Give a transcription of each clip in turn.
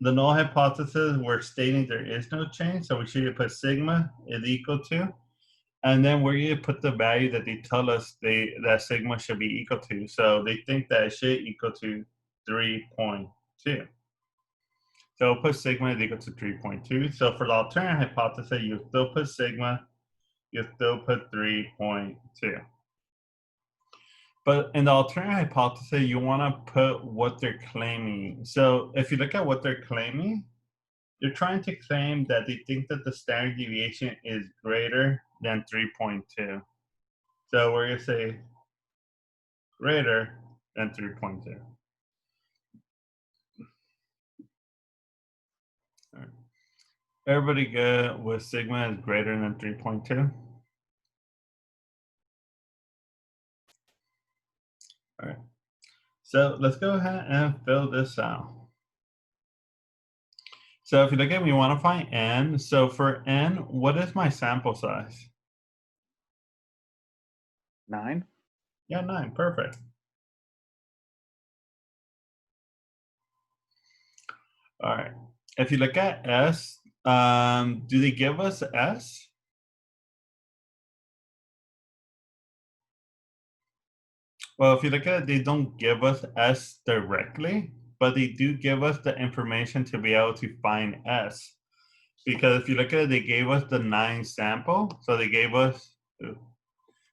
the null hypothesis, we're stating there is no change, so we should put sigma is equal to, and then we're going to put the value that they tell us that sigma should be equal to. So they think that it should equal to 3.2. So we'll put sigma is equal to 3.2. So for the alternate hypothesis, you still put sigma, you still put 3.2. But in the alternate hypothesis, you want to put what they're claiming. So if you look at what they're claiming, they're trying to claim that they think that the standard deviation is greater than 3.2. So we're going to say greater than 3.2. All right. Everybody good with sigma is greater than 3.2? All right. So let's go ahead and fill this out. So if you look at, we want to find n. So for n, what is my sample size? 9. Yeah, 9. Perfect. All right. If you look at s, do they give us s? Well, if you look at it, they don't give us s directly, but they do give us the information to be able to find s. Because if you look at it, they gave us the 9 sample. So they gave us the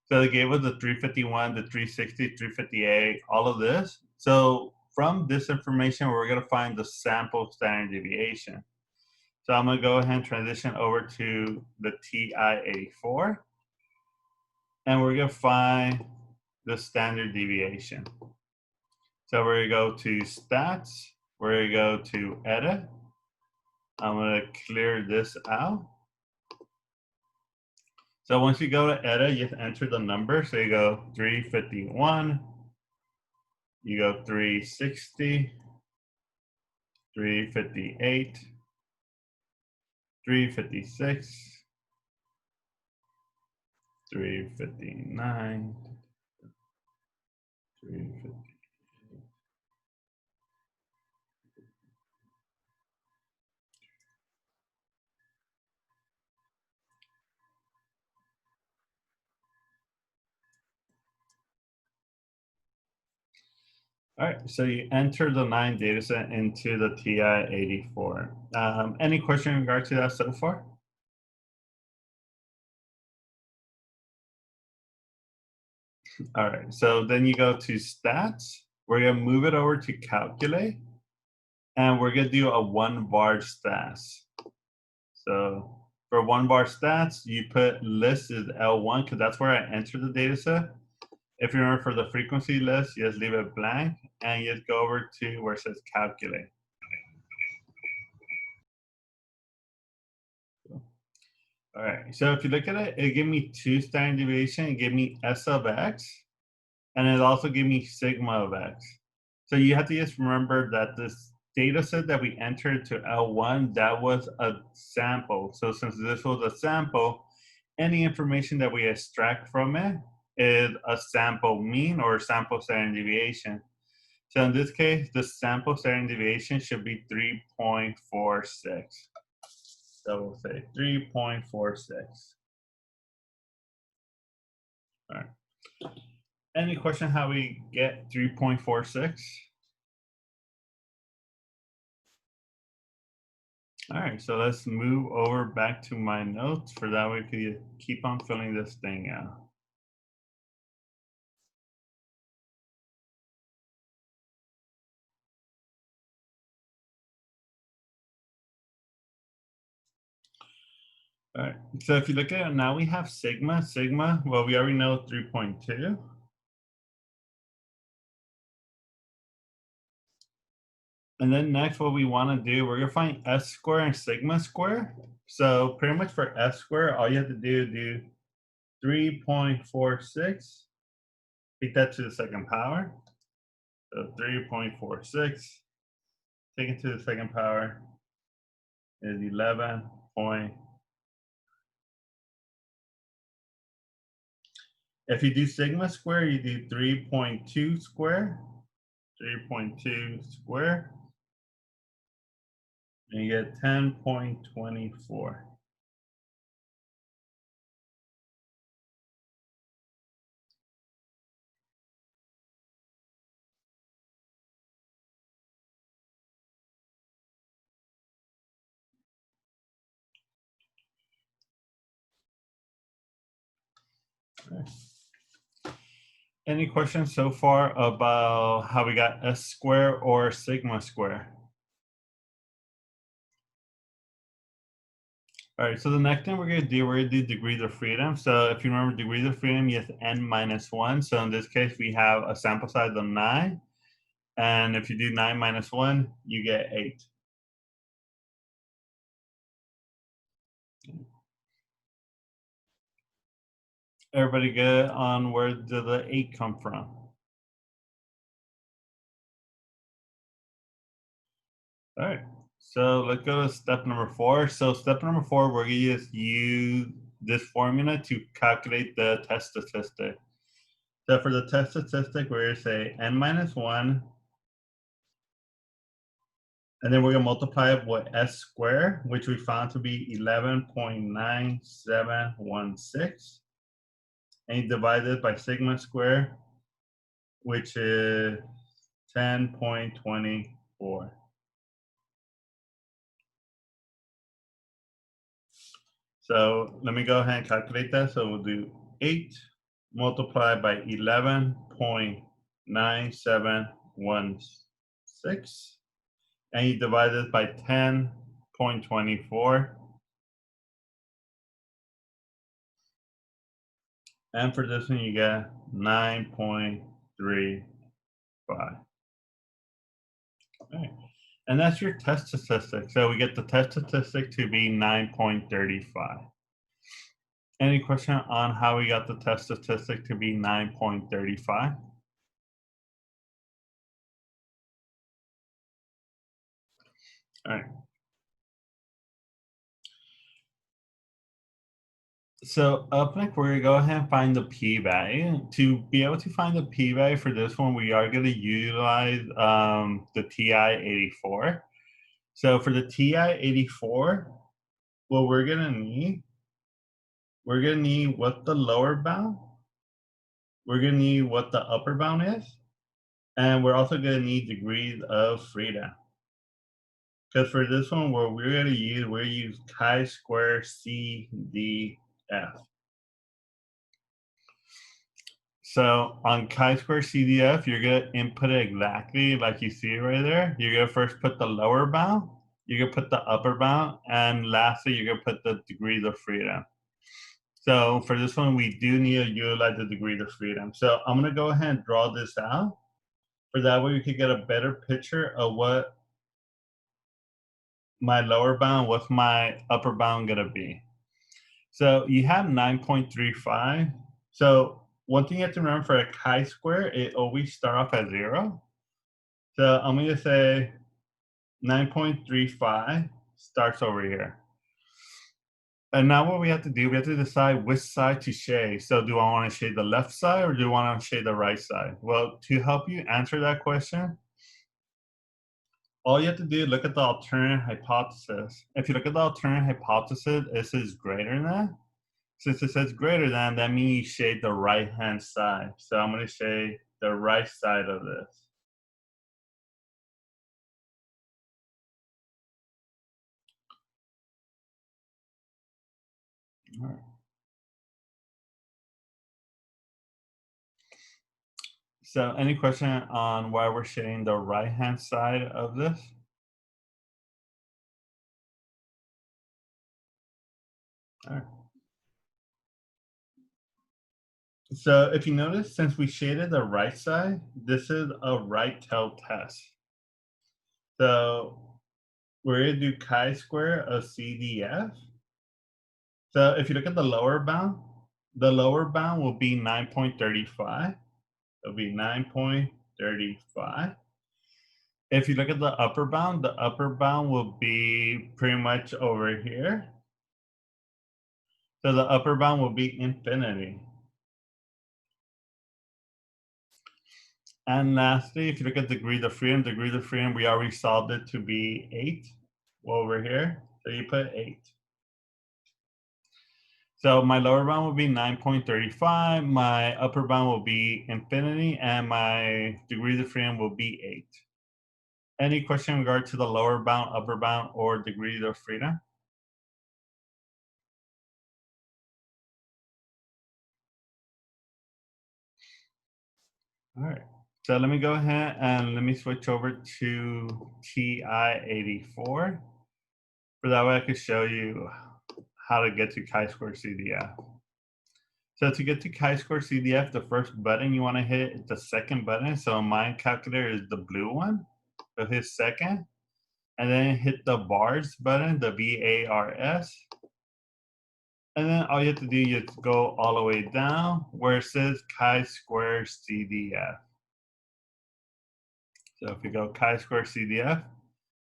351, the 360, 358, all of this. So from this information, we're going to find the sample standard deviation. So I'm going to go ahead and transition over to the TI-84. And we're going to find the standard deviation. So we're going to go to stats. We're going to go to edit. I'm going to clear this out. So once you go to edit, you have to enter the number. So you go 351, you go 360, 358, 356, 359, 350. All right, so you enter the 9 data set into the TI-84. Any question in regard to that so far? All right, so then you go to stats. We're gonna move it over to calculate, and we're gonna do a 1 bar stats. So for 1 bar stats, you put list is L1 because that's where I enter the data set. If you remember for the frequency list, you just leave it blank and you just go over to where it says calculate. All right, so if you look at it, it gave me 2 standard deviation, it gave me S of X, and it also gave me sigma of X. So you have to just remember that this data set that we entered to L1, that was a sample. So since this was a sample, any information that we extract from it is a sample mean or sample standard deviation. So in this case, the sample standard deviation should be 3.46. So we'll say 3.46. All right. Any question how we get 3.46? All right, so let's move over back to my notes. For that we could keep on filling this thing out. All right, so if you look at it, now we have sigma. Sigma, well, we already know 3.2. And then next, what we want to do, we're going to find S square and sigma square. So pretty much for S square, all you have to do 3.46, take that to the second power. So 3.46, take it to the second power is 11. If you do sigma square, you do 3.2 square, 3.2 square. And you get 10.24. Any questions so far about how we got S square or sigma square? All right, so the next thing we're gonna do degrees of freedom. So if you remember degrees of freedom, you have n minus one. So in this case, we have a sample size of 9. And if you do 9 minus 1, you get 8. Everybody good on where did the 8 come from? All right, so let's go to step number 4. So step number 4, we're gonna just use this formula to calculate the test statistic. So for the test statistic, we're gonna say n minus 1, and then we're gonna multiply it with s squared, which we found to be 11.9716, and you divide it by sigma squared, which is 10.24. So let me go ahead and calculate that. So we'll do 8 multiplied by 11.9716, and you divide this by 10.24. And for this one, you get 9.35. Okay. And that's your test statistic. So we get the test statistic to be 9.35. Any question on how we got the test statistic to be 9.35? All right. So up next, we're gonna go ahead and find the p-value. To be able to find the p-value for this one, we are gonna utilize the TI-84. So for the TI-84, what we're gonna need what the lower bound, we're gonna need what the upper bound is, and we're also gonna need degrees of freedom. Because for this one, what we're use chi-square CDF. So on chi-square CDF, you're gonna input it exactly like you see right there. You're gonna first put the lower bound, you're gonna put the upper bound, and lastly, you're gonna put the degrees of freedom. So for this one, we do need to utilize the degrees of freedom. So I'm gonna go ahead and draw this out. For that way, we could get a better picture of what my lower bound, what's my upper bound gonna be. So you have 9.35. So one thing you have to remember for a chi-square, it always start off at 0. So I'm gonna say 9.35 starts over here. And now what we have to do, we have to decide which side to shade. So do I want to shade the left side or do I want to shade the right side? Well, to help you answer that question, all you have to do is look at the alternate hypothesis. If you look at the alternate hypothesis, it says greater than. Since it says greater than, that means you shade the right-hand side. So I'm going to shade the right side of this. All right. So any question on why we're shading the right-hand side of this? All right. So if you notice, since we shaded the right side, this is a right tail test. So we're going to do chi-square of CDF. So if you look at the lower bound will be 9.35. It'll be 9.35. If you look at the upper bound will be pretty much over here. So the upper bound will be infinity. And lastly, if you look at degrees of freedom, we already solved it to be 8. over here. So you put 8. So my lower bound will be 9.35, my upper bound will be infinity, and my degrees of freedom will be 8. Any question in regard to the lower bound, upper bound, or degrees of freedom? All right. So let me go ahead and let me switch over to TI-84. For that way I can show you how to get to chi-square CDF. So to get to chi-square CDF, the first button you want to hit is the second button. So my calculator is the blue one. So hit second, and then hit the bars button, the BARS. And then all you have to do is go all the way down where it says chi-square CDF. So if you go chi-square CDF,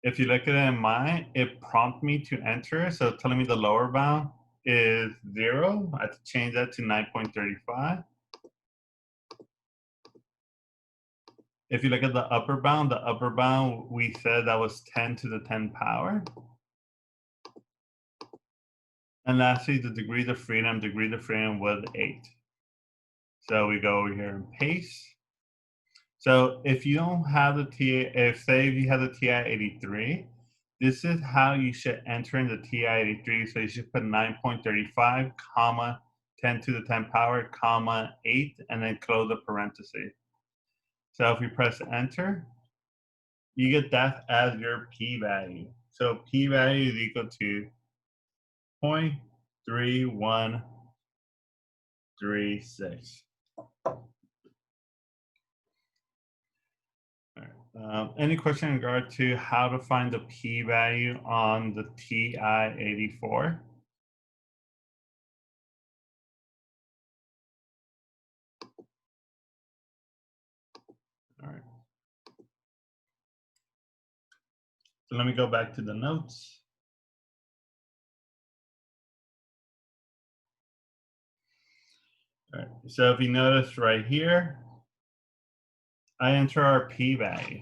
if you look at it in mine, it prompts me to enter. So it's telling me the lower bound is 0. I have to change that to 9.35. If you look at the upper bound we said that was 10 to the 10 power. And lastly, the degrees of freedom was 8. So we go over here and paste. So if you don't have the say if you have the TI-83, this is how you should enter in the TI-83. So you should put 9.35, comma, 10 to the 10 power, comma, 8, and then close the parenthesis. So if you press enter, you get that as your p-value. So p-value is equal to 0.3136. Any question in regard to how to find the p-value on the TI-84? All right. So let me go back to the notes. All right. So if you notice right here, I enter our p-value.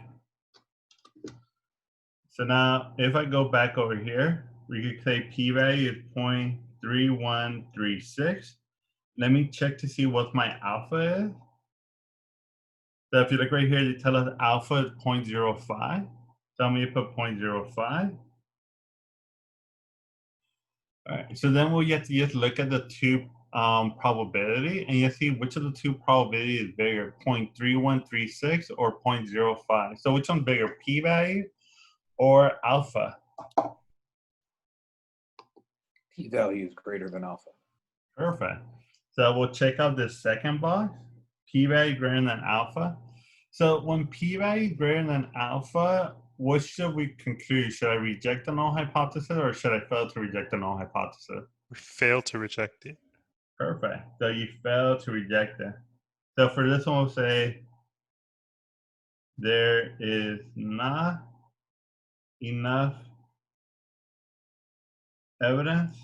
So now if I go back over here, we could say p-value is 0.3136. Let me check to see what my alpha is. So if you look right here, they tell us alpha is 0.05. So I'm going to put 0.05. All right, so then we'll have to just look at the two probability, and you see which of the two probability is bigger, 0.3136 or 0.05. So which one's bigger, p-value or alpha? P-value is greater than alpha. Perfect. So we'll check out this second box, p-value greater than alpha. So when p-value is greater than alpha, what should we conclude? Should I reject the null hypothesis or should I fail to reject the null hypothesis? We fail to reject it. Perfect. So you fail to reject it. So for this one, we'll say there is not enough evidence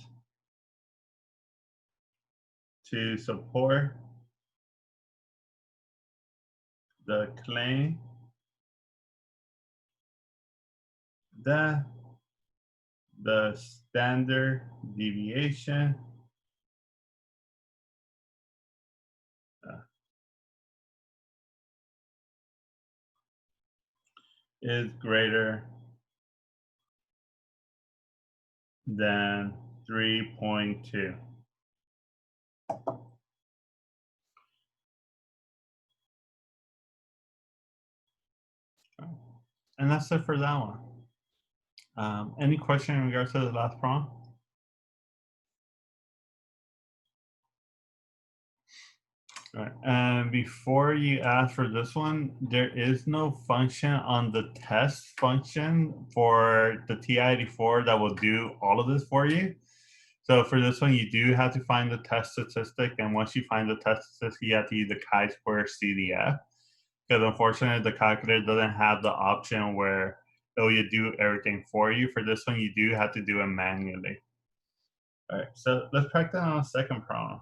to support the claim that the standard deviation is greater than 3.2. And that's it for that one. Any question in regards to the last prompt? All right. And before you ask for this one, there is no function on the test function for the TI-84 that will do all of this for you. So for this one, you do have to find the test statistic. And once you find the test statistic, you have to use the chi-square CDF. Because unfortunately, the calculator doesn't have the option where it will do everything for you. For this one, you do have to do it manually. All right, so let's practice on a second problem.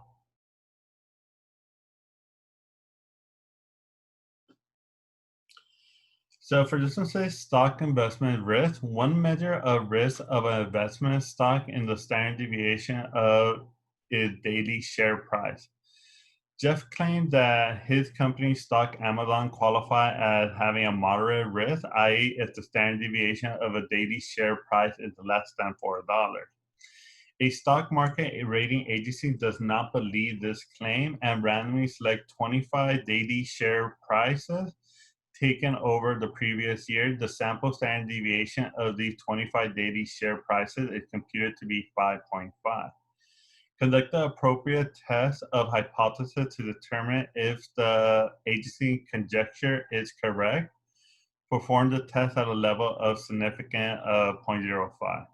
So for this one says stock investment risk, one measure of risk of an investment stock in the standard deviation of its daily share price. Jeff claimed that his company's stock Amazon qualify as having a moderate risk, i.e. if the standard deviation of a daily share price is less than $4. A stock market rating agency does not believe this claim and randomly select 25 daily share prices taken over the previous year. The sample standard deviation of these 25 daily share prices is computed to be 5.5. Conduct the appropriate test of hypothesis to determine if the agency conjecture is correct. Perform the test at a level of significant of 0.05.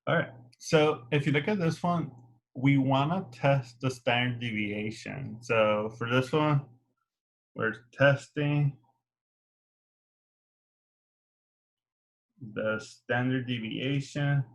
All right, so if you look at this one, we want to test the standard deviation. So for this one, we're testing the standard deviation.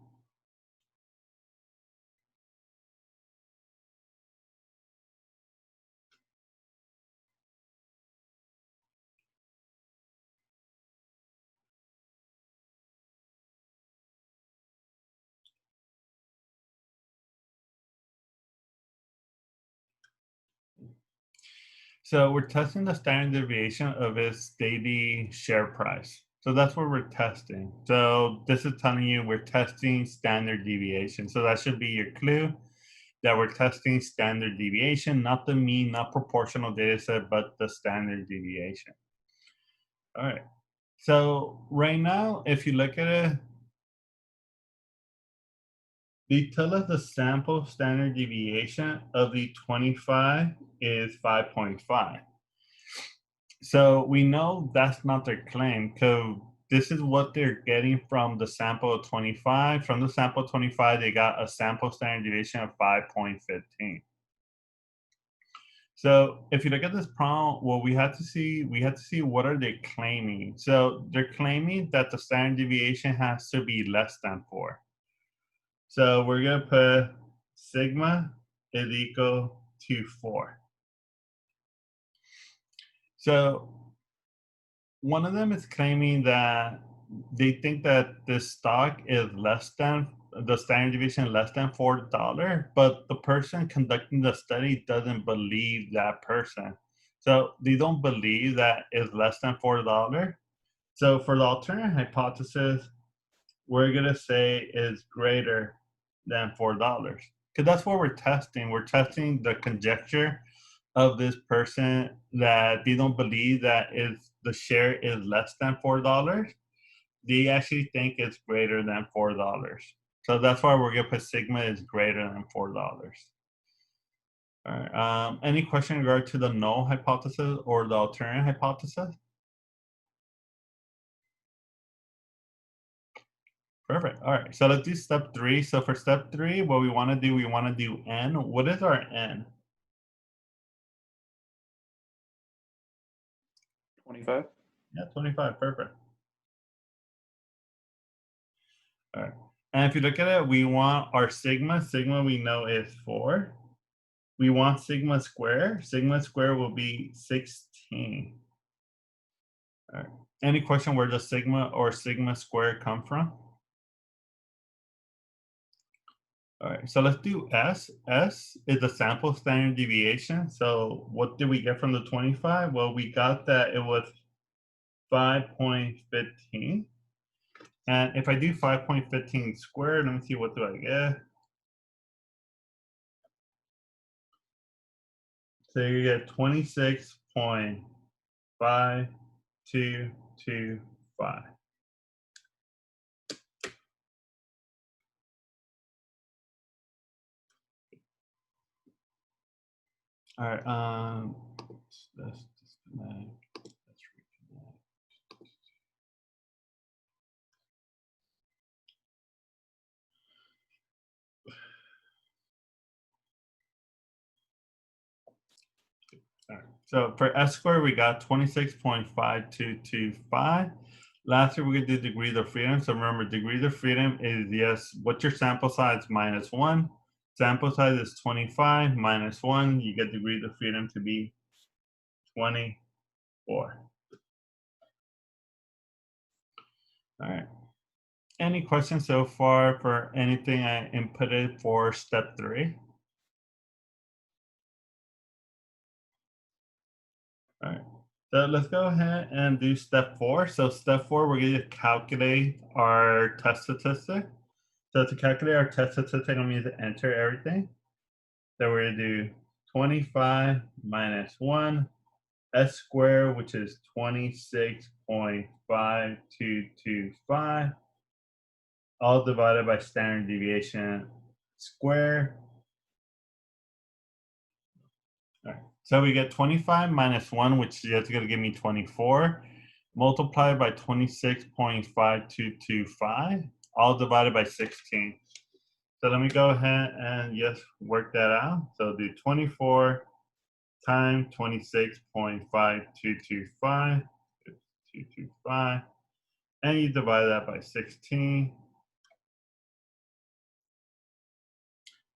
So we're testing the standard deviation of its daily share price. So that's what we're testing. So this is telling you we're testing standard deviation. So that should be your clue that we're testing standard deviation, not the mean, not proportional data set, but the standard deviation. All right. So right now, if you look at it, they tell us the sample standard deviation of the 25 is 5.5. So we know that's not their claim because this is what they're getting from the sample of 25. From the sample 25, they got a sample standard deviation of 5.15. So if you look at this problem, well, we had to see what are they claiming. So they're claiming that the standard deviation has to be less than 4. So we're gonna put sigma is equal to 4. So one of them is claiming that they think that the stock is less than the standard deviation less than $4, but the person conducting the study doesn't believe that person. So they don't believe that it's less than $4. So for the alternate hypothesis, we're gonna say is greater than $4 because that's what we're testing. We're testing the conjecture of this person that they don't believe that if the share is less than $4, they actually think it's greater than $4. So that's why we're gonna put sigma is greater than $4. All right. Any question in regard to the null hypothesis or the alternate hypothesis? Perfect. All right. So let's do step 3. So for step 3, what we want to do n. What is our n? 25. Yeah, 25. Perfect. All right. And if you look at it, we want our sigma. Sigma we know is 4. We want sigma square. Sigma square will be 16. All right. Any question where does sigma or sigma square come from? All right, so let's do S. S is the sample standard deviation. So what did we get from the 25? Well, we got that it was 5.15. And if I do 5.15 squared, let me see, what do I get? So you get 26.5225. All right, let's disconnect. Let's reconnect. All right. So for S squared, we got 26.5225. Lastly, we're going to do degrees of freedom. So remember, degrees of freedom is, yes, what's your sample size minus 1. Sample size is 25 minus 1. You get degrees of freedom to be 24. All right. Any questions so far for anything I inputted for step 3? All right. So let's go ahead and do step 4. So step 4, we're going to calculate our test statistic. So to calculate our test statistic, I'm going to enter everything. So we're going to do 25 minus 1 s squared, which is 26.5225, all divided by standard deviation squared. All right. So we get 25 minus 1, which is going to give me 24, multiplied by 26.5225, all divided by 16. So let me go ahead and just work that out. So do 24 times 26.5225, 225, and you divide that by 16.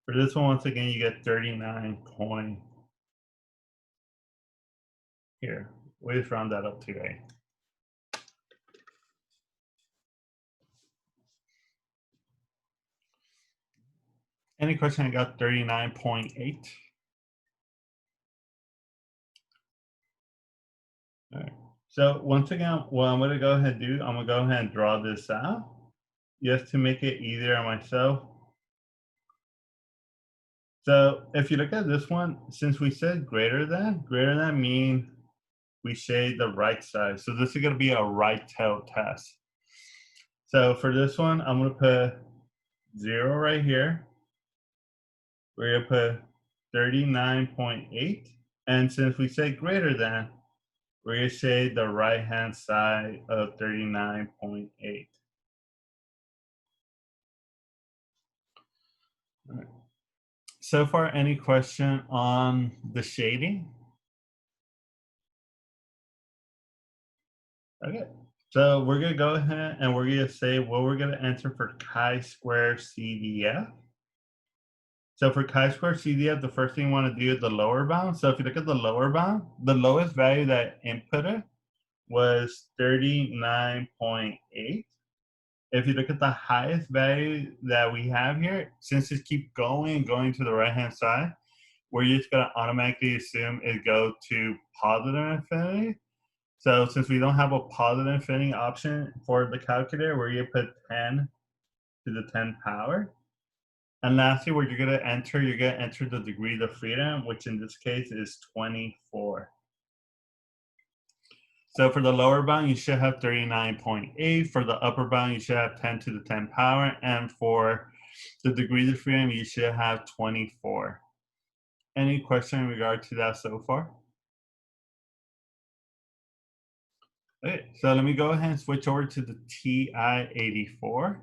For this one, once again, you get 39 point. Here, we just round that up to 8. Any question? I got 39.8. All right. So once again, what I'm going to go ahead and do, I'm going to go ahead and draw this out just to make it easier on myself. So if you look at this one, since we said greater than mean we shade the right side. So this is going to be a right tail test. So for this one, I'm going to put 0 right here. We're going to put 39.8. And since we say greater than, we're going to shade the right-hand side of 39.8. All right. So far, any question on the shading? Okay, so we're going to go ahead and we're going to say what we're going to enter for chi-square CDF. So for chi-square CDF, the first thing you want to do is the lower bound. So if you look at the lower bound, the lowest value that inputted was 39.8. If you look at the highest value that we have here, since it keeps going to the right-hand side, we're just going to automatically assume it go to positive infinity. So since we don't have a positive infinity option for the calculator, we're going to put 10 to the 10 power. And lastly, what you're going to enter the degree of freedom, which in this case is 24. So for the lower bound, you should have 39.8. For the upper bound, you should have 10 to the 10 power. And for the degrees of freedom, you should have 24. Any question in regard to that so far? Okay, so let me go ahead and switch over to the TI-84.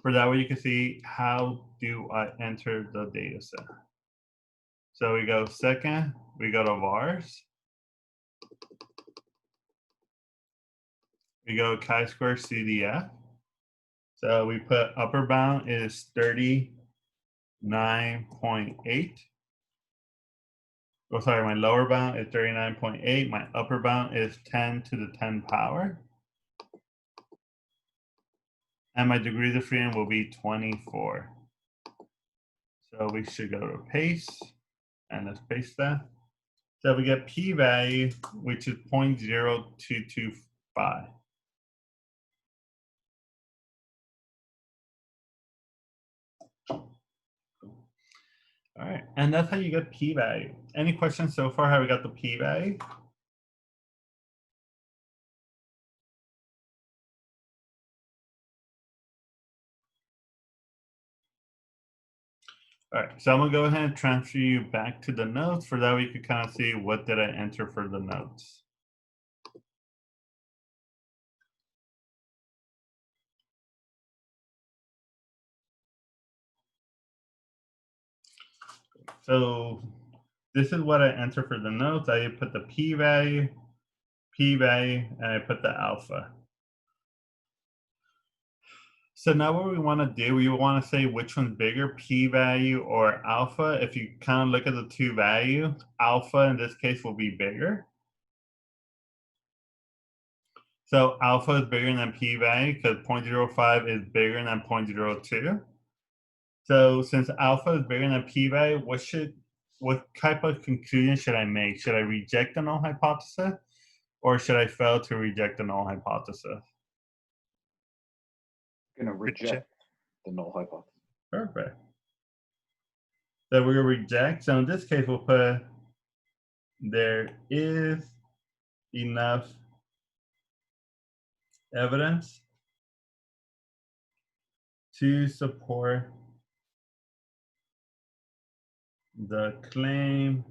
For that way you can see how do I enter the data set. So we go second, we go to vars. We go chi-square CDF. So we put upper bound is 39.8. Oh, sorry, my lower bound is 39.8. My upper bound is 10 to the 10 power. And my degrees of freedom will be 24. So we should go to paste, and let's paste that. So we get p-value, which is 0.0225. All right, and that's how you get p-value. Any questions so far how we got the p-value? All right, so I'm gonna go ahead and transfer you back to the notes. For that way you can kind of see what did I enter for the notes. So this is what I enter for the notes. I put the p-value, and I put the alpha. So now what we want to do, we want to say which one's bigger, p-value or alpha. If you kind of look at the two values, alpha in this case will be bigger. So alpha is bigger than p-value because 0.05 is bigger than 0.02. So since alpha is bigger than p-value, what type of conclusion should I make? Should I reject the null hypothesis, or should I fail to reject the null hypothesis? Gonna reject the null hypothesis. Perfect. So we're gonna reject. So in this case, we'll put there is enough evidence to support the claim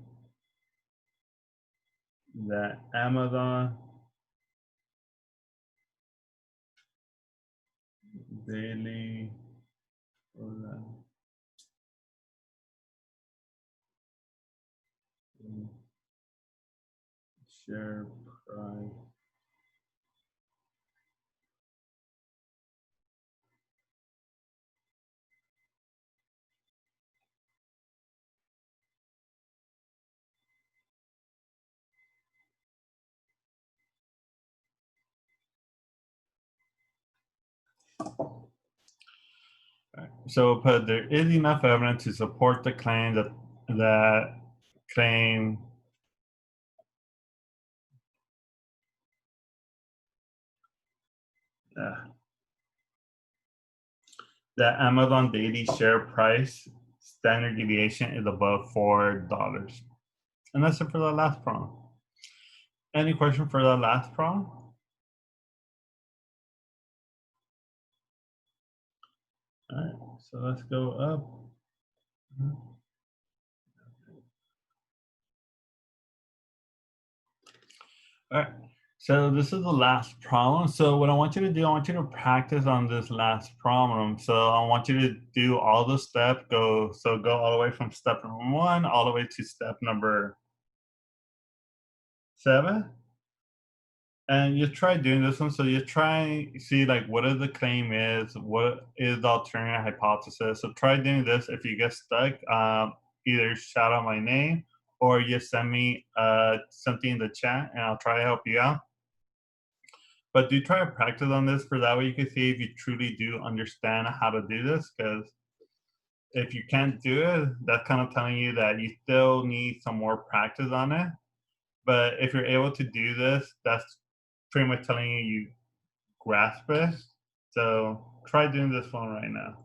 that Amazon daily share price So put there is enough evidence to support the claim that claim that Amazon daily share price standard deviation is above $4. And that's it for the last problem. Any question for the last problem? All right, so let's go up. All right, so this is the last problem. So what I want you to do, I want you to practice on this last problem. So I want you to do all the steps, go all the way from step number 1 all the way to step number 7. And you try doing this one. So you try see like what is the claim is, what is the alternative hypothesis. So try doing this. If you get stuck, either shout out my name or you send me something in the chat and I'll try to help you out. But do try to practice on this for that way you can see if you truly do understand how to do this, because if you can't do it, that's kind of telling you that you still need some more practice on it. But if you're able to do this, that's pretty much telling you you grasp it. So try doing this one right now.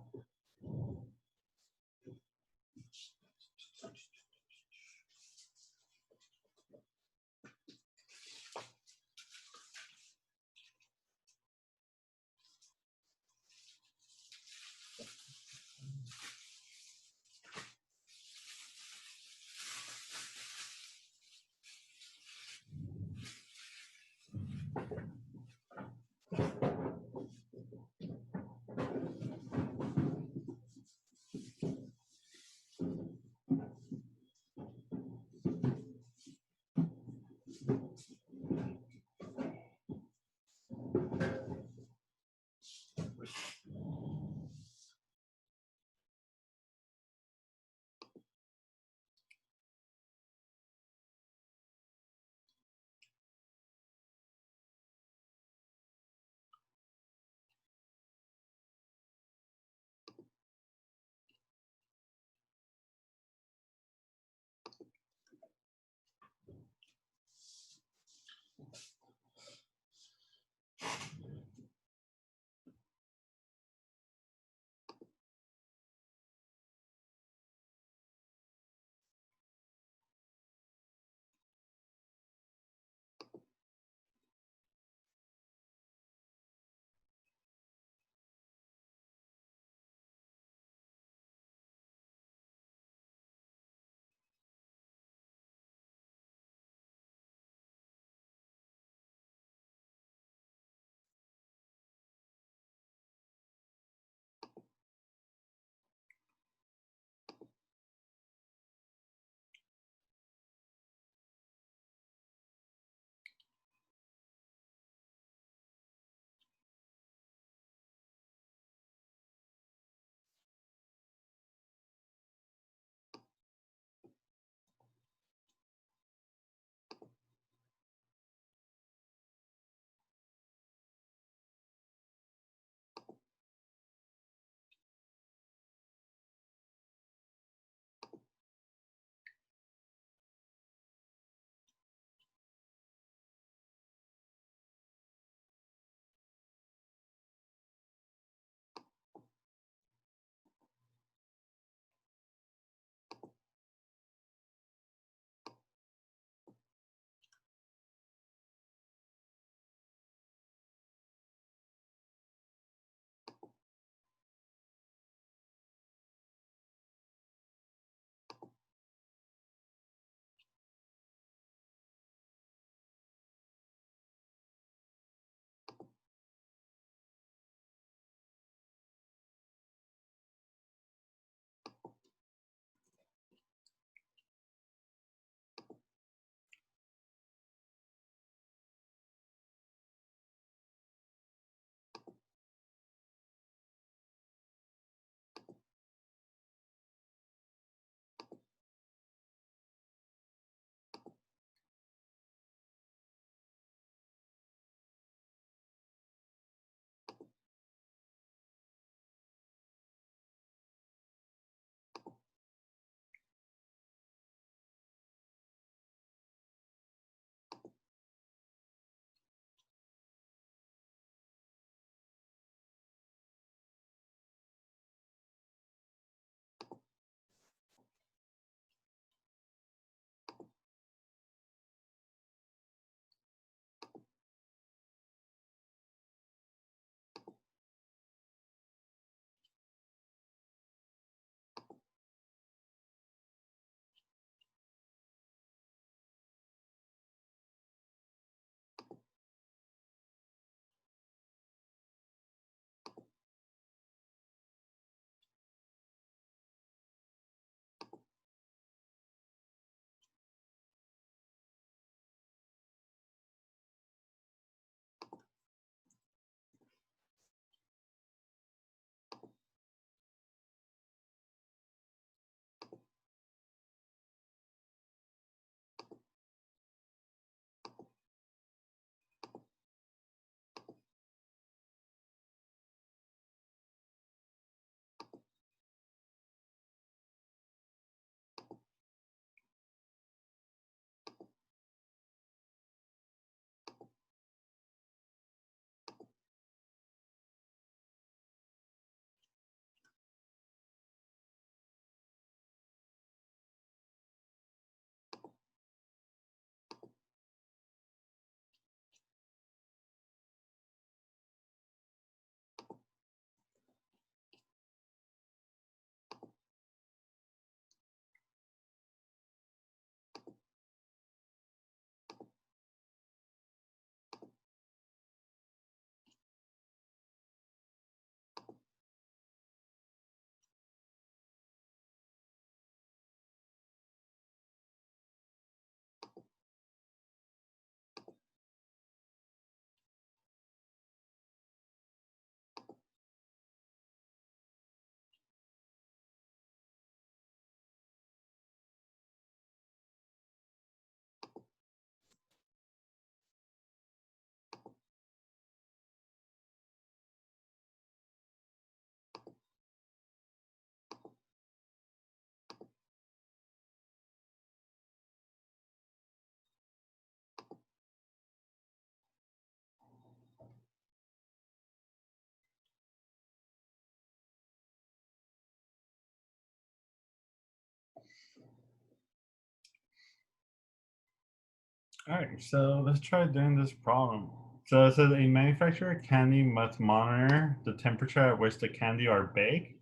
All right, so let's try doing this problem. So it says a manufacturer of candy must monitor the temperature at which the candy are baked.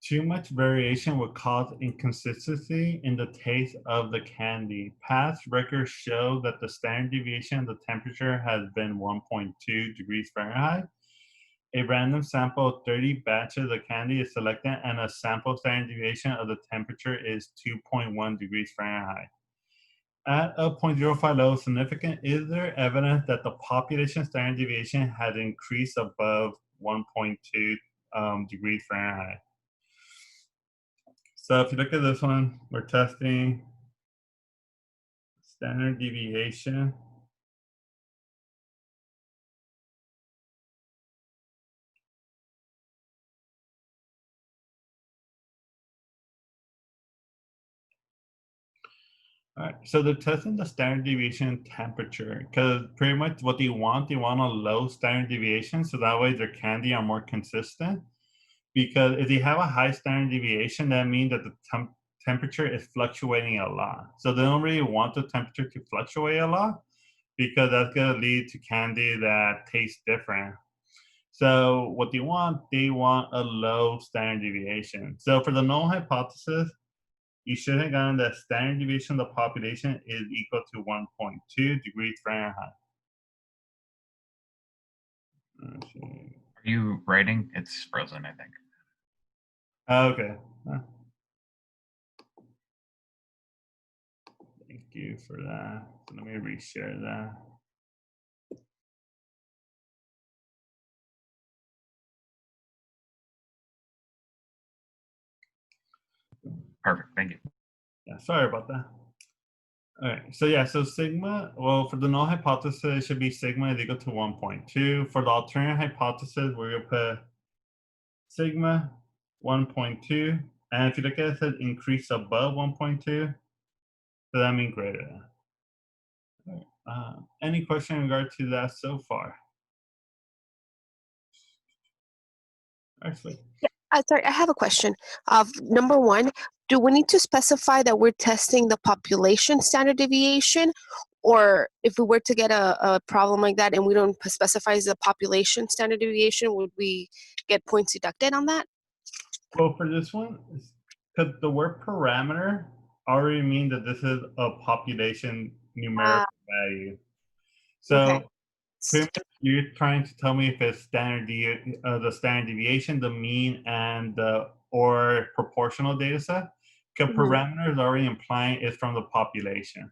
Too much variation would cause inconsistency in the taste of the candy. Past records show that the standard deviation of the temperature has been 1.2 degrees Fahrenheit. A random sample of 30 batches of candy is selected, and a sample standard deviation of the temperature is 2.1 degrees Fahrenheit. At a 0.05 level significant, is there evidence that the population standard deviation has increased above 1.2 degrees Fahrenheit? So if you look at this one, we're testing standard deviation. All right, so they're testing the standard deviation temperature because pretty much what they want a low standard deviation so that way their candy are more consistent. Because if they have a high standard deviation, that means that the temperature is fluctuating a lot. So they don't really want the temperature to fluctuate a lot because that's going to lead to candy that tastes different. So what they want a low standard deviation. So for the null hypothesis, you should have gotten that standard deviation of the population is equal to 1.2 degrees Fahrenheit. Are you writing? It's frozen, I think. Okay. Thank you for that. So let me reshare that. Perfect. Thank you. Yeah, sorry about that. All right, so yeah, so sigma, well, for the null hypothesis, it should be sigma is equal to 1.2. For the alternate hypothesis, we're gonna put sigma 1.2. And if you look at it, it says increase above 1.2, so that means greater than. All right, any question in regard to that so far? Actually, Sorry, I have a question. Number one, do we need to specify that we're testing the population standard deviation? Or if we were to get a problem like that and we don't specify the population standard deviation, would we get points deducted on that? well, for this one, because the word parameter already means that this is a population numerical value. So Okay. pretty much you're trying to tell me if it's the standard deviation, the mean, and or proportional data set. Because Mhm. parameter is already implying it's from the population.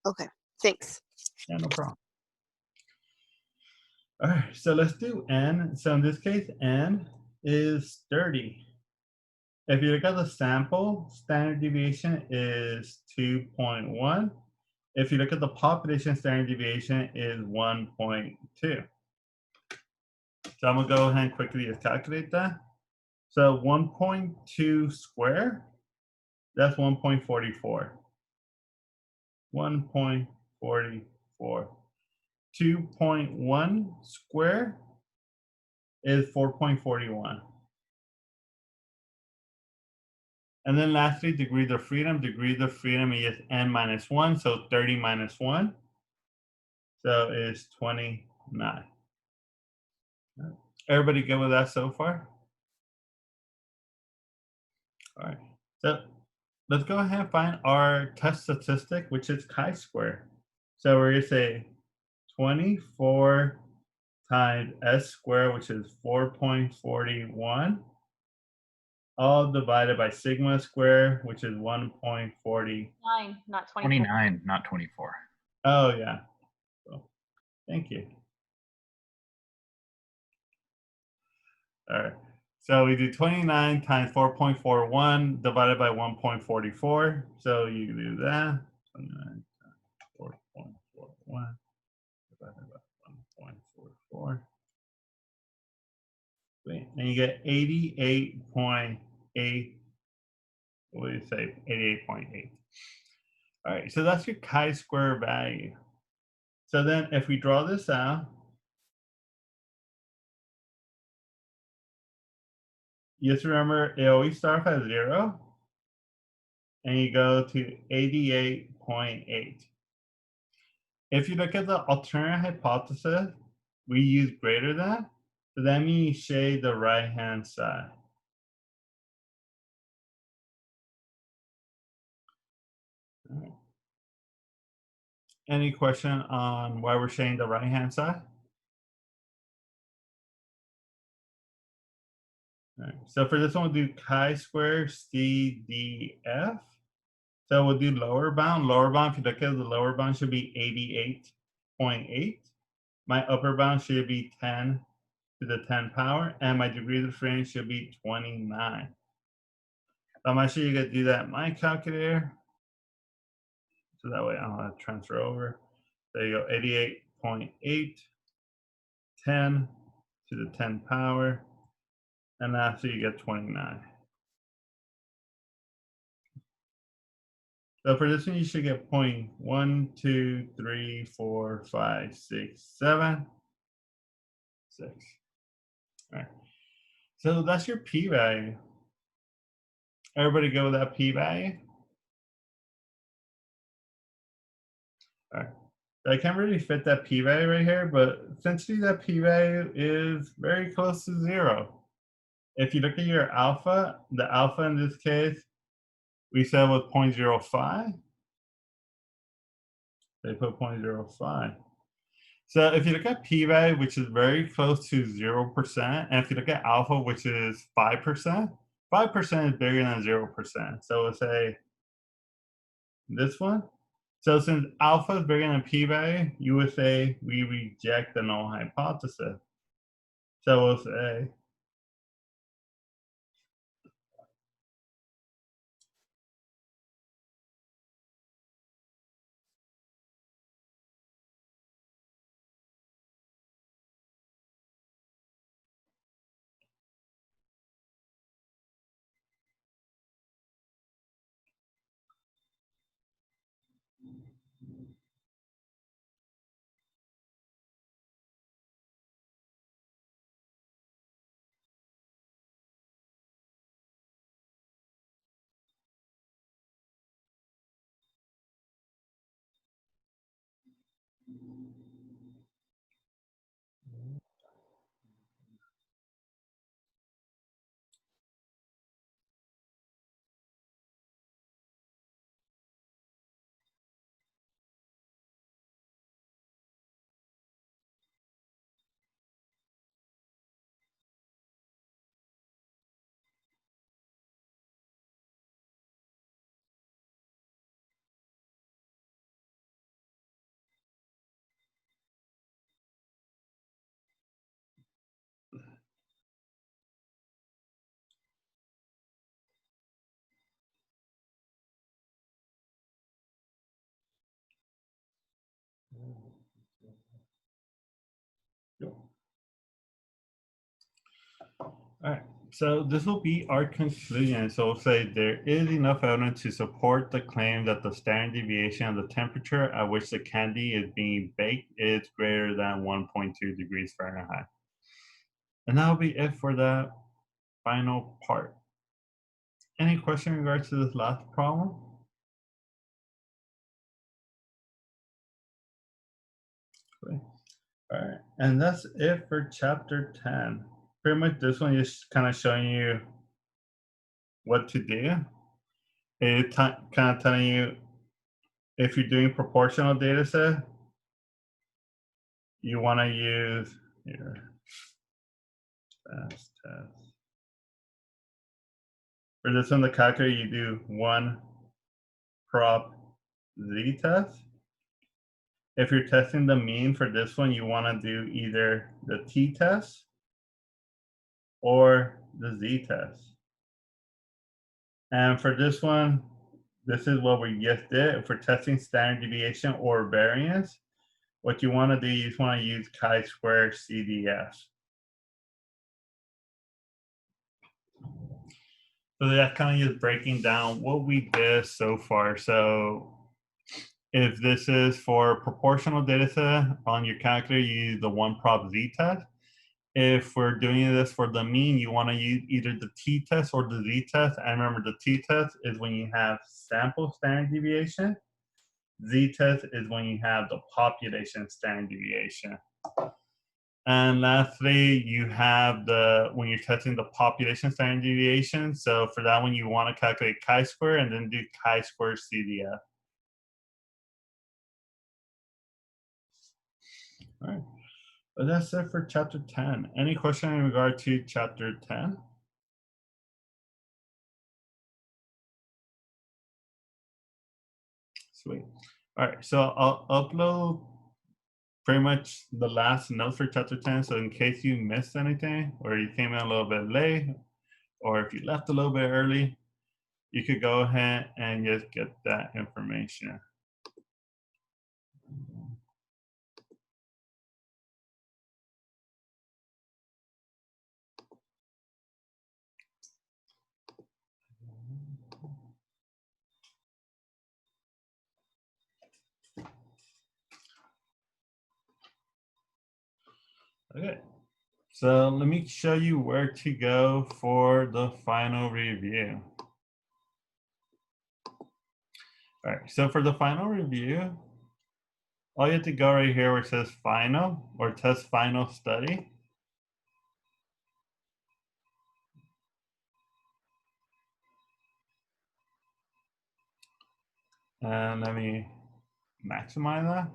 Okay, thanks. Yeah, no problem. All right, so let's do n. So in this case, n is 30. If you look at the sample, standard deviation is 2.1. If you look at the population, standard deviation is 1.2. So I'm gonna go ahead and quickly just calculate that. So 1.2 square, that's 1.44. 1.44. 2.1 square is 4.41. And then lastly, degrees of freedom. Degrees of freedom is n minus 1, so 30 minus 1. So it's 29. Everybody good with that so far? All right. So let's go ahead and find our test statistic, which is chi-square. So we're going to say 24 times s squared, which is 4.41, all divided by sigma squared, which is 1.40. 9, not 24. 29, not 24. Oh, yeah. So, thank you. All right. So we do 29 times 4.41 divided by 1.44. So you do that. 29 times 4.41 divided by 1.44. And you get 88.8. What do you say? 88.8. All right. So that's your chi-square value. So then if we draw this out, just remember it always starts at 0. And you go to 88.8. If you look at the alternate hypothesis, we use greater than, so that means you shade the right-hand side. All right. Any question on why we're shading the right-hand side? All right. So for this one, we'll do chi-square CDF. So we'll do lower bound. Lower bound, if you look at the lower bound, should be 88.8. My upper bound should be 10 to the 10 power, and my degrees of freedom should be 29. So I'm actually going to do that in my calculator. So that way I don't have to transfer over. There you go, 88.8, 10 to the 10 power, and after you get 29. So for this one, you should get 1, 2, 3, 4, 5, 6, 7, 6. All right. So that's your p-value. Everybody go with that p-value? All right. I can't really fit that p-value right here, but essentially that p-value is very close to 0. If you look at your alpha, the alpha in this case, we said was 0.05. They put 0.05. So if you look at p-value, which is very close to 0%, and if you look at alpha, which is 5%, 5% is bigger than 0%. So we'll say this one. So since alpha is bigger than p-value, you would say we reject the null hypothesis. So we'll say all right, so this will be our conclusion. So we'll say there is enough evidence to support the claim that the standard deviation of the temperature at which the candy is being baked is greater than 1.2 degrees Fahrenheit. And that'll be it for the final part. Any question in regards to this last problem? Okay. All right, and that's it for chapter 10. Pretty much this one is kind of showing you what to do. It's kind of telling you if you're doing proportional data set, you want to use here, fast test. For this one, the calculator, you do 1 prop z test. If you're testing the mean for this one, you want to do either the t-test or the z-test. And for this one, this is what we just did. If we're testing standard deviation or variance, what you want to do, you just want to use chi-square CDF. So that's kind of just breaking down what we did so far. So if this is for proportional data set on your calculator, you use the 1 prop z-test. If we're doing this for the mean, you want to use either the t-test or the z-test. And remember, the t-test is when you have sample standard deviation. Z-test is when you have the population standard deviation. And lastly, you have when you're testing the population standard deviation. So for that one, you want to calculate chi-square and then do chi-square CDF. All right. But that's it for chapter 10. Any question in regard to chapter 10? Sweet. All right, so I'll upload pretty much the last notes for chapter 10. So in case you missed anything or you came in a little bit late or if you left a little bit early, you could go ahead and just get that information. Okay, so let me show you where to go for the final review. All right, so for the final review, all you have to go right here where it says final or test final study. And let me maximize that.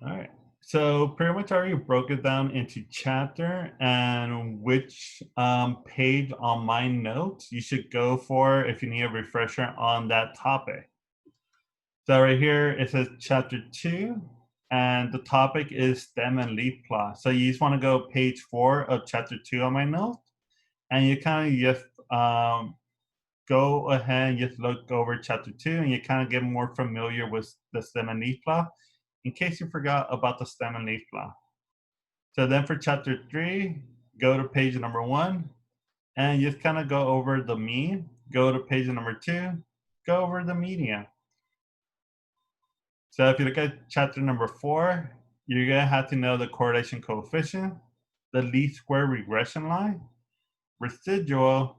All right. So pretty much I already broke it down into chapter and which page on my notes you should go for if you need a refresher on that topic. So right here, it says chapter 2, and the topic is stem and leaf plot. So you just want to go page 4 of chapter 2 on my notes, and you kind of just go ahead and just look over chapter 2, and you kind of get more familiar with the stem and leaf plot in case you forgot about the stem and leaf plot. So then for chapter 3, go to page number 1, and just kind of go over the mean. Go to page number 2, go over the median. So if you look at chapter number 4, you're gonna have to know the correlation coefficient, the least square regression line, residual,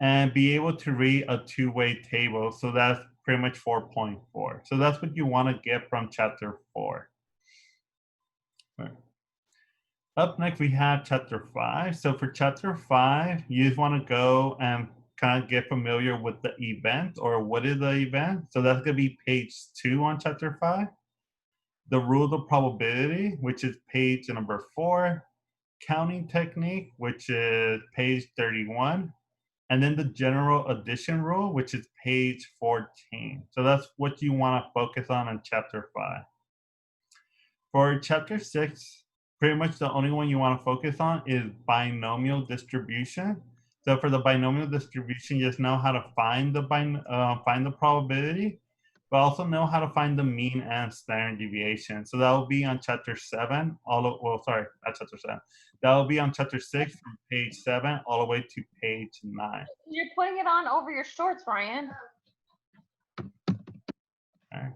and be able to read a two-way table. So that's pretty much 4.4. So that's what you want to get from chapter 4. Right. Up next, we have chapter 5. So for chapter 5, you just want to go and kind of get familiar with the event or what is the event. So that's going to be page 2 on chapter 5. The rule of probability, which is page number 4. Counting technique, which is page 31. And then the general addition rule, which is page 14. So that's what you want to focus on in chapter 5. For chapter 6, pretty much the only one you want to focus on is binomial distribution. So for the binomial distribution, you just know how to find the probability, but also know how to find the mean and standard deviation. So that will be on chapter 7. Not chapter 7. That will be on chapter 6 from page 7 all the way to page 9. You're putting it on over your shorts, Ryan. All right.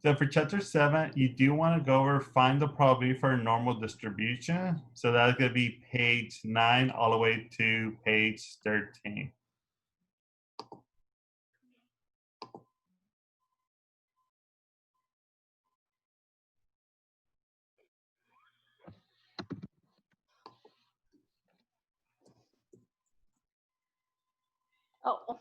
So for chapter 7, you do want to go over find the probability for a normal distribution. So that's going to be page 9 all the way to page 13. Oh,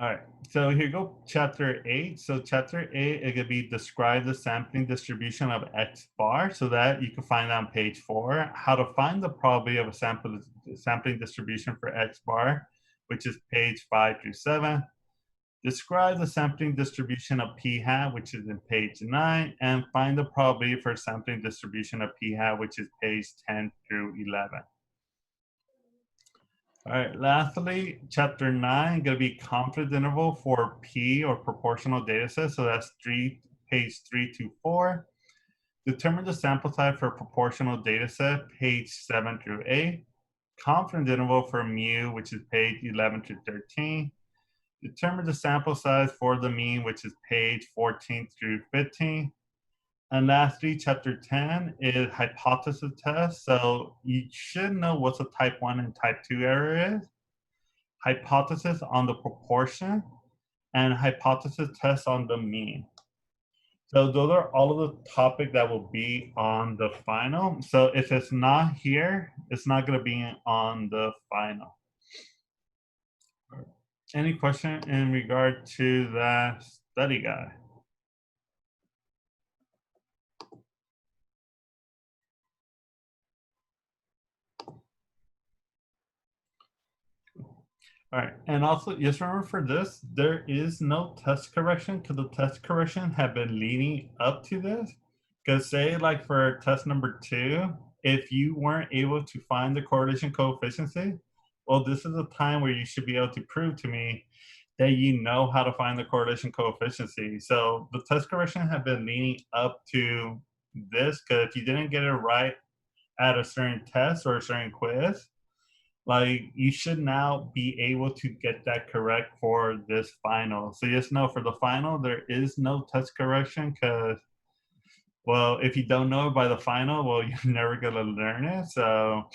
All right, so here you go, chapter 8. So chapter 8, it could be describe the sampling distribution of X bar. So that you can find on page 4. How to find the probability of a sampling distribution for X bar, which is page 5 through 7. Describe the sampling distribution of p hat, which is in page 9. And find the probability for sampling distribution of p hat, which is page 10 through 11. All right, lastly, chapter 9, going to be confidence interval for P or proportional data set. So that's page 3 to 4. Determine the sample size for proportional data set, page 7 through 8. Confidence interval for mu, which is page 11 to 13. Determine the sample size for the mean, which is page 14 through 15. And lastly, chapter 10 is hypothesis test. So you should know what a type 1 and type 2 error is. hypothesis on the proportion, and hypothesis test on the mean. So those are all of the topics that will be on the final. So if it's not here, it's not going to be on the final. Any question in regard to that study guide? All right, and also just remember for this, there is no test correction because the test correction have been leading up to this. Because say like for test number 2, if you weren't able to find the correlation coefficient, well, this is a time where you should be able to prove to me that you know how to find the correlation coefficient. So the test correction have been leading up to this because if you didn't get it right at a certain test or a certain quiz, like you should now be able to get that correct for this final. So just know for the final, there is no test correction because, well, if you don't know it by the final, well, you're never gonna learn it. So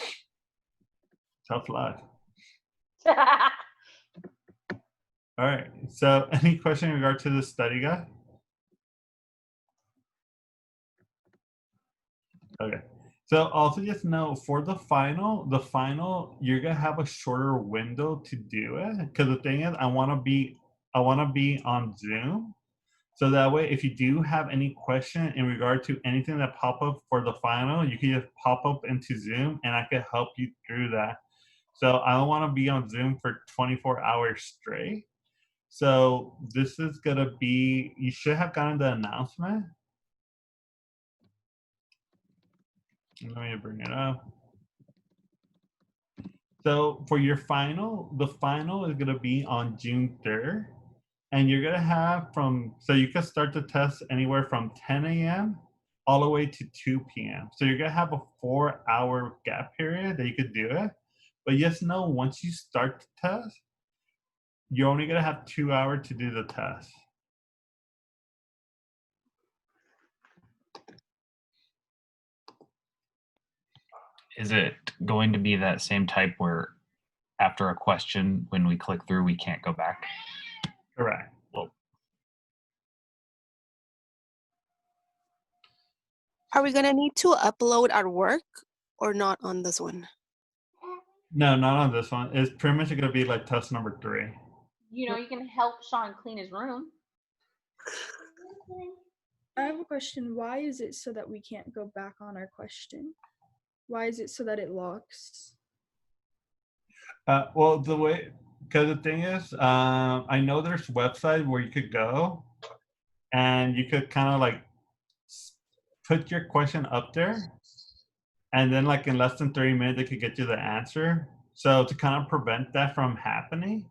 tough luck. All right, so any question in regard to the study guide? Okay. So also just know for the final, you're gonna have a shorter window to do it. Because the thing is, I wanna be on Zoom. So that way, if you do have any question in regard to anything that pop up for the final, you can just pop up into Zoom and I can help you through that. So I don't wanna be on Zoom for 24 hours straight. So this is gonna be, you should have gotten the announcement. Let me bring it up. So for your final, the final is going to be on June 3rd. And you're going to have so you can start the test anywhere from 10 a.m. all the way to 2 p.m. So you're going to have a 4-hour gap period that you could do it. But just know once you start the test, you're only going to have 2 hours to do the test. Is it going to be that same type where after a question, when we click through, we can't go back? Correct. Are we gonna need to upload our work or not on this one? No, not on this one. It's pretty much going to be like test number 3. You know, you can help Sean clean his room. I have a question. Why is it so that we can't go back on our question? Why is it so that it locks? Well, because the thing is, I know there's websites where you could go and you could kind of like put your question up there and then like in less than 30 minutes, they could get you the answer. So to kind of prevent that from happening,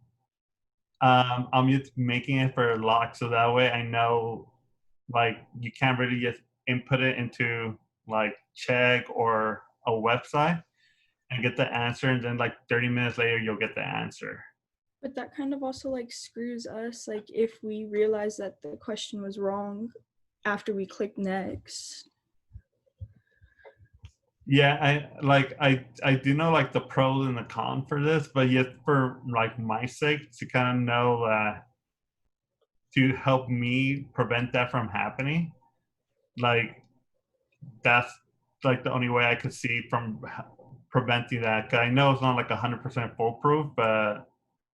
I'm just making it for a lock. So that way I know like you can't really just input it into like check or a website and get the answer, and then like 30 minutes later you'll get the answer. But that kind of also like screws us, like if we realize that the question was wrong after we click next. Yeah, I do know like the pros and the cons for this, but yet for like my sake to kind of know to help me prevent that from happening, like that's like the only way I could see from preventing that. 'Cause I know it's not like 100% foolproof, but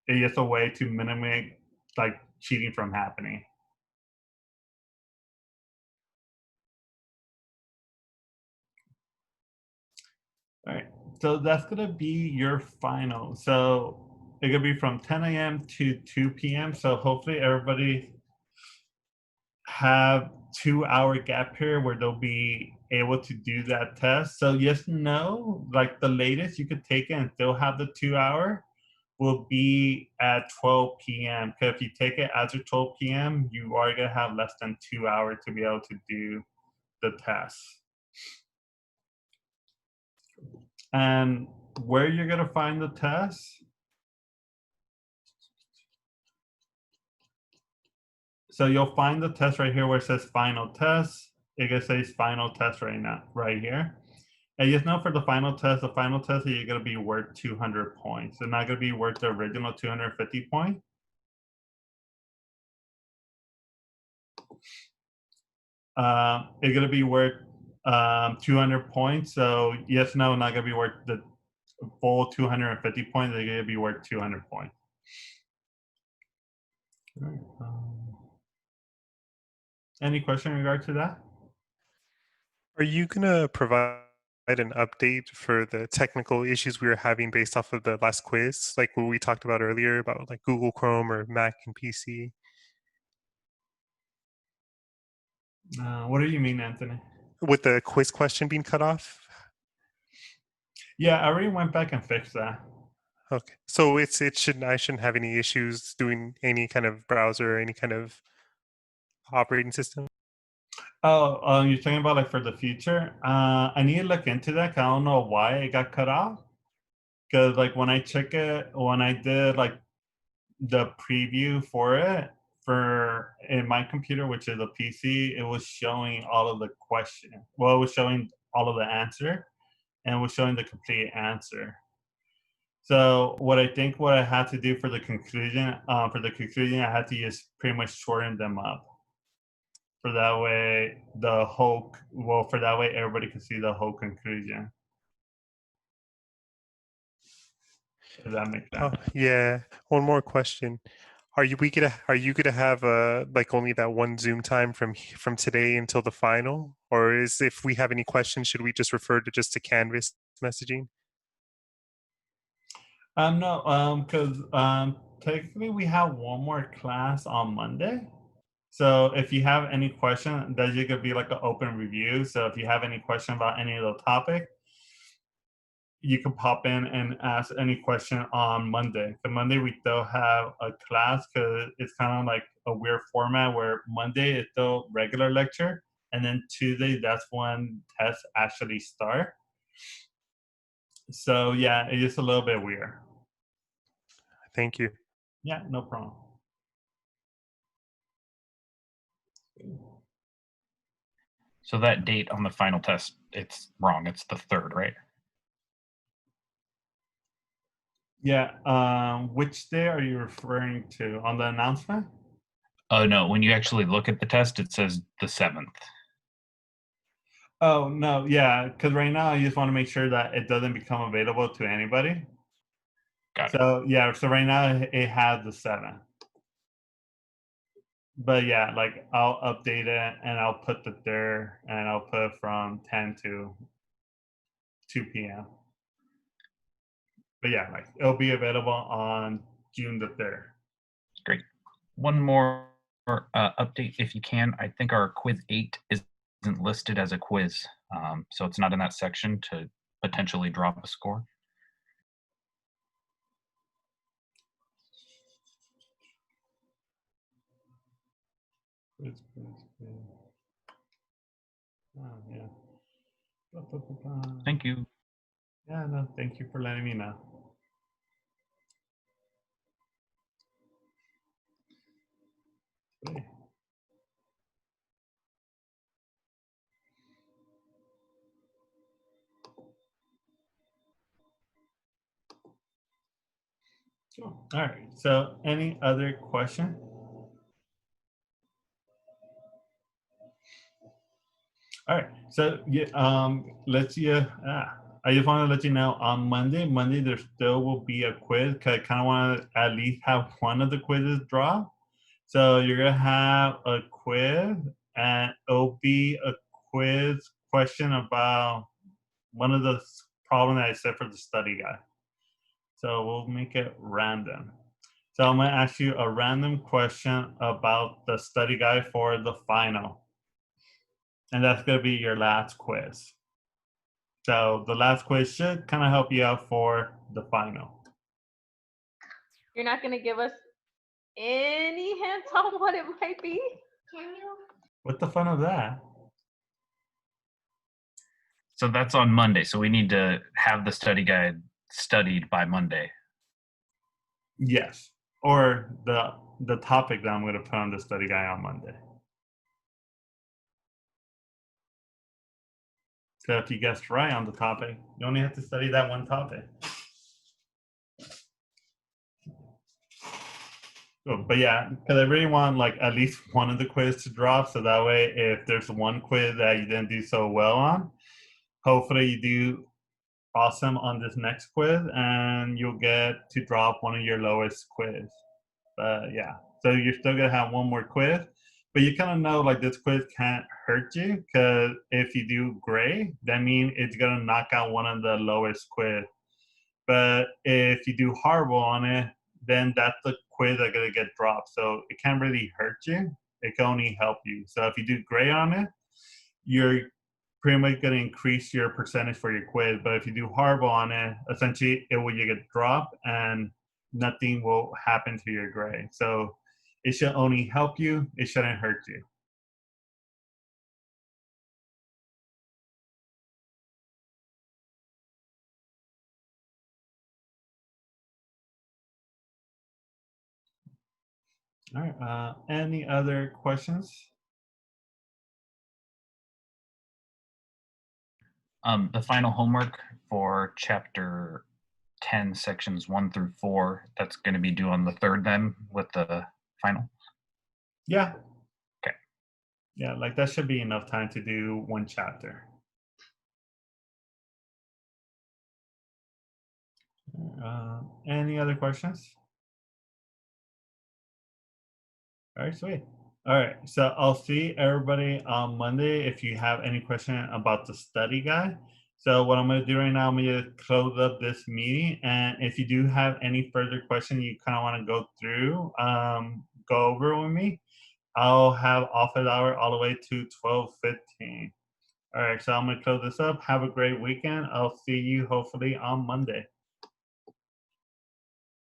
it's just a way to minimize like cheating from happening. All right, so that's gonna be your final. So it's gonna be from 10 a.m. to 2 p.m. So hopefully everybody have 2-hour gap period where they'll be able to do that test. So yes, no, like the latest you could take it and still have the 2-hour will be at 12 p.m. Because if you take it after 12 p.m., you are gonna have less than 2 hours to be able to do the test. And where you're gonna find the test, so you'll find the test right here where it says final test. It says final test right now, right here. And just know for the final test you're gonna be worth 200 points. They're not gonna be worth the original 250 point. It's gonna be worth 200 points. So yes, no, not gonna be worth the full 250 points. They're gonna be worth 200 points. All right, any question in regard to that? Are you gonna provide an update for the technical issues we were having based off of the last quiz, like what we talked about earlier about like Google Chrome or Mac and PC? What do you mean, Anthony? With the quiz question being cut off? Yeah, I already went back and fixed that. Okay, so I shouldn't have any issues doing any kind of browser or any kind of operating system. Oh, you're talking about like for the future? I need to look into that 'cause I don't know why it got cut off. Because like when I did like the preview for it for in my computer, which is a PC, it was showing all of the question. Well, it was showing all of the answer, and it was showing the complete answer. So what I had to do for the conclusion, I had to just pretty much shorten them up. For that way, for that way everybody can see the whole conclusion. If that makes sense. Oh, yeah. One more question. Are you gonna have like only that one Zoom time from today until the final? Or is if we have any questions, should we just refer to just to Canvas messaging? No, because technically we have one more class on Monday. So if you have any question, that you could be like an open review. So if you have any question about any of the topic, you can pop in and ask any question on Monday. The Monday we still have a class because it's kind of like a weird format where Monday is still regular lecture, and then Tuesday that's when tests actually start. So yeah, it's just a little bit weird. Thank you. Yeah, no problem. So that date on the final test, it's wrong. It's the 3rd, right? Yeah, which day are you referring to on the announcement? Oh no, when you actually look at the test, it says the 7th. Oh no, yeah, because right now I just want to make sure that it doesn't become available to anybody. Got it. So yeah, so right now it has the 7th. But yeah, like I'll update it and I'll put the 3rd and I'll put from 10 to 2 p.m. But yeah, like it'll be available on June the 3rd. Great. One more update, if you can. I think our quiz 8 isn't listed as a quiz, so it's not in that section to potentially drop a score. Quiz. Oh, yeah. Ba, ba, ba, ba. Thank you. Yeah, no, thank you for letting me know. Okay. Cool. All right. So, any other question? All right. So, yeah, I just want to let you know on Monday there still will be a quiz because I kind of want to at least have one of the quizzes drop. So you're gonna have a quiz, and it'll be a quiz question about one of the problems that I said for the study guide. So we'll make it random. So I'm gonna ask you a random question about the study guide for the final. And that's gonna be your last quiz. So the last quiz should kind of help you out for the final. You're not gonna give us any hints on what it might be? Can you? What's the fun of that? So that's on Monday. So we need to have the study guide studied by Monday. Yes. Or the topic that I'm gonna put on the study guide on Monday. So if you guessed right on the topic, you only have to study that one topic. But yeah, because I really want like at least one of the quiz to drop, so that way if there's one quiz that you didn't do so well on, hopefully you do awesome on this next quiz and you'll get to drop one of your lowest quiz. But yeah, so you're still gonna have one more quiz, but you kind of know like this quiz can't hurt you, because if you do great, that means it's gonna knock out one of the lowest quiz. But if you do horrible on it, then that's the quiz that's gonna get dropped. So it can't really hurt you. It can only help you. So if you do great on it, you're pretty much gonna increase your percentage for your quiz. But if you do horrible on it, essentially it will get dropped and nothing will happen to your grade. So it should only help you. It shouldn't hurt you. All right. Any other questions? The final homework for chapter 10, sections 1 through 4, that's going to be due on the 3rd then with the final. Yeah. Okay. Yeah, like that should be enough time to do one chapter. Any other questions? All right, sweet. All right, so I'll see everybody on Monday if you have any question about the study guide. So what I'm gonna do right now, I'm gonna close up this meeting, and if you do have any further questions you kind of want to go through, go over with me, I'll have office hour all the way to 12:15. All right, so I'm gonna close this up. Have a great weekend. I'll see you hopefully on Monday.